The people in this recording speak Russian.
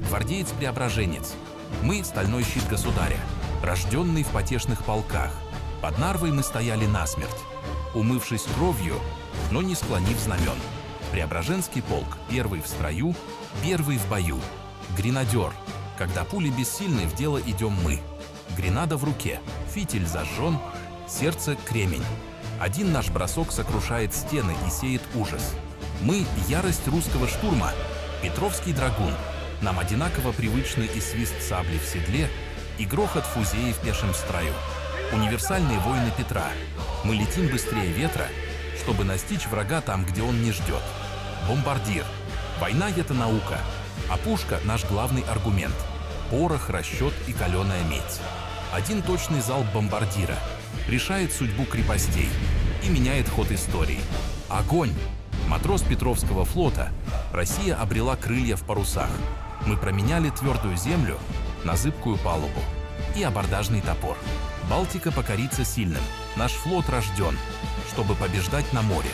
гвардеец-преображенец. Мы — стальной щит государя, рожденный в потешных полках. Под Нарвой мы стояли насмерть, умывшись кровью, но не склонив знамен. Преображенский полк, первый в строю, первый в бою. Гренадер, когда пули бессильны, в дело идем мы. Гренада в руке, фитиль зажжен, сердце — кремень. Один наш бросок сокрушает стены и сеет ужас. Мы — ярость русского штурма, Петровский драгун. Нам одинаково привычны и свист сабли в седле, и грохот фузеи в пешем строю. Универсальные воины Петра. Мы летим быстрее ветра, чтобы настичь врага там, где он не ждет. Бомбардир. Война — это наука, а пушка — наш главный аргумент. Порох, расчет и каленая медь. Один точный залп бомбардира решает судьбу крепостей и меняет ход истории. Огонь! Матрос Петровского флота, Россия обрела крылья в парусах. Мы променяли твердую землю на зыбкую палубу и абордажный топор. Балтика покорится сильным. Наш флот рожден, чтобы побеждать на море.